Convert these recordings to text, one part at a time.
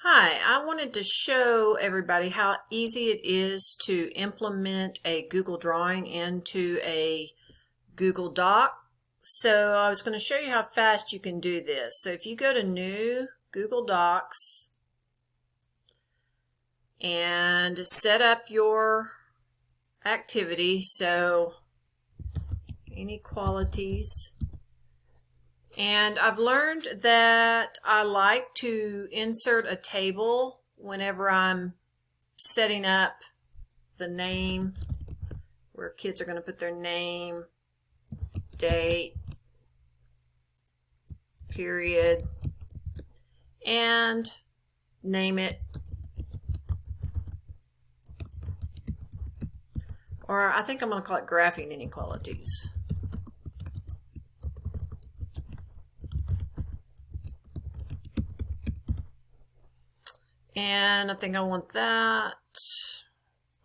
Hi, I wanted to show everybody how easy it is to implement a Google drawing into a Google Doc. So I was going to show you how fast you can do this. So if you go to New Google Docs and set up your activity, so inequalities. And I've learned that I like to insert a table whenever I'm setting up the name, where kids are going to put their name, date, period, and name it. Or I think I'm going to call it graphing inequalities. And I think I want that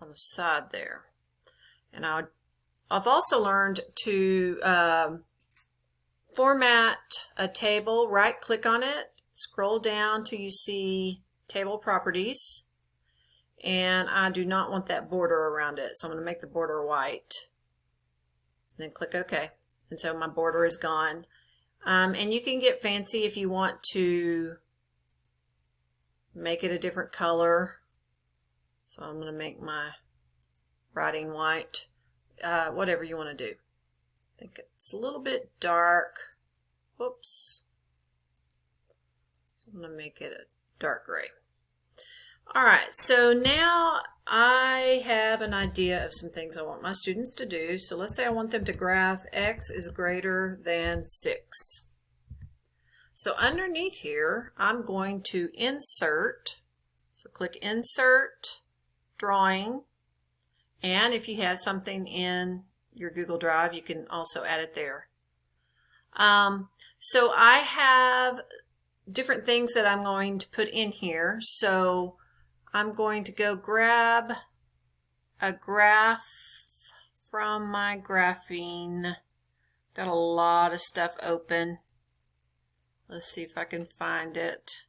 on the side there. And I've also learned to format a table, right click on it, scroll down till you see table properties. And I do not want that border around it, so I'm going to make the border white. Then click OK. And so my border is gone. And you can get fancy if you want to make it a different color. So I'm going to make my writing white, whatever you want to do. I think it's a little bit dark. Whoops. So I'm going to make it a dark gray. Alright, so now I have an idea of some things I want my students to do. So let's say I want them to graph x is greater than 6. So underneath here, I'm going to insert. So click Insert, Drawing, and if you have something in your Google Drive, you can also add it there. So I have different things that I'm going to put in here. So I'm going to go grab a graph from my graphing. Got a lot of stuff open. Let's see if I can find it.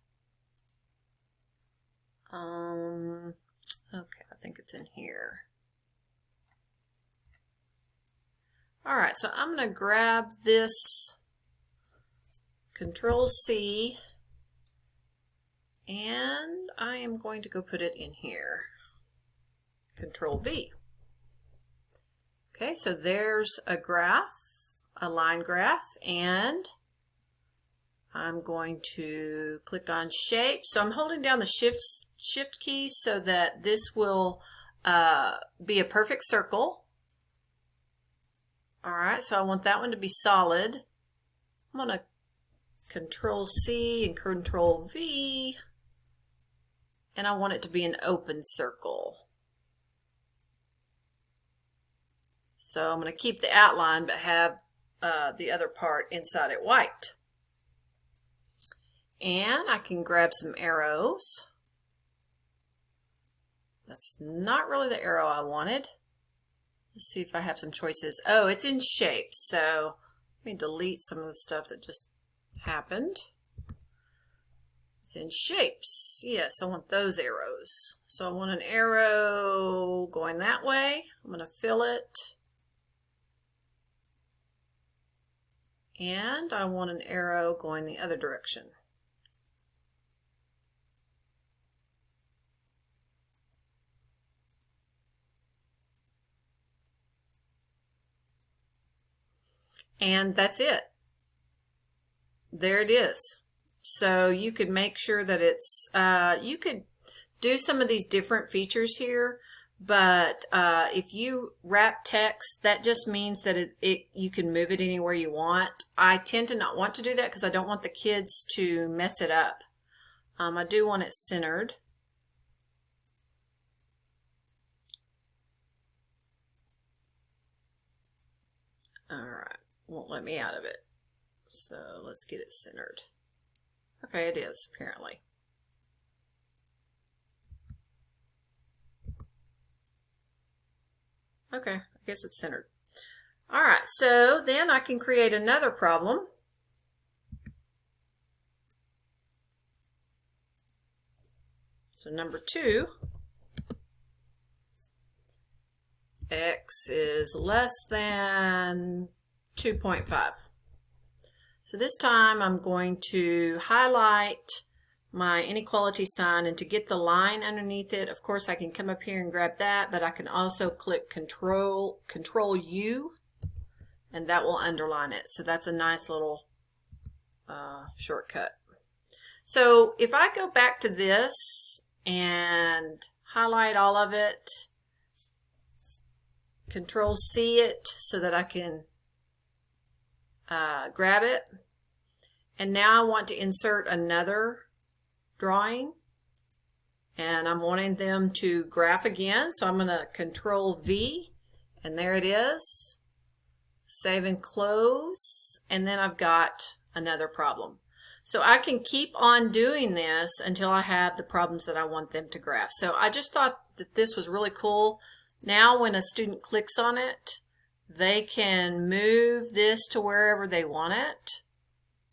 Okay, I think it's in here. Alright, so I'm going to grab this, Control C, and I am going to go put it in here. Control V. Okay, so there's a graph, a line graph, and I'm going to click on shape. So I'm holding down the shift key so that this will be a perfect circle. Alright, so I want that one to be solid. I'm going to Control C and Control V, and I want it to be an open circle. So I'm going to keep the outline but have the other part inside it white. And I can grab some arrows. That's not really the arrow I wanted. Let's see if I have some choices. Oh, it's in shape. So let me delete some of the stuff that just happened. It's in shapes. Yes, I want those arrows. So I want an arrow going that way. I'm going to fill it. And I want an arrow going the other direction. And that's it. There it is. So you could make sure that it's, you could do some of these different features here, but if you wrap text, that just means that you can move it anywhere you want. I tend to not want to do that because I don't want the kids to mess it up. I do want it centered. Alright, won't let me out of it. So let's get it centered. Okay, it is, apparently. Okay, I guess it's centered. Alright, so then I can create another problem. So number 2, x is less than 2.5. So this time I'm going to highlight my inequality sign, and to get the line underneath it, of course I can come up here and grab that, but I can also click Control U, and that will underline it. So that's a nice little shortcut. So if I go back to this and highlight all of it, Control C it so that I can grab it, and now I want to insert another drawing, and I'm wanting them to graph again, so I'm going to Control V, and there it is. Save and close, and then I've got another problem. So I can keep on doing this until I have the problems that I want them to graph. So I just thought that this was really cool. Now when a student clicks on it, they can move this to wherever they want it,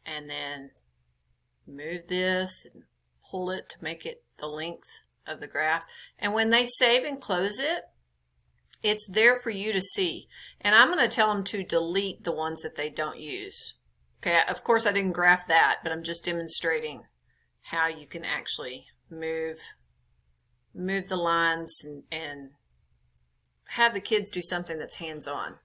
and then move this and pull it to make it the length of the graph. And when they save and close it, it's there for you to see. And I'm going to tell them to delete the ones that they don't use. Okay, of course I didn't graph that, but I'm just demonstrating how you can actually move the lines and have the kids do something that's hands-on.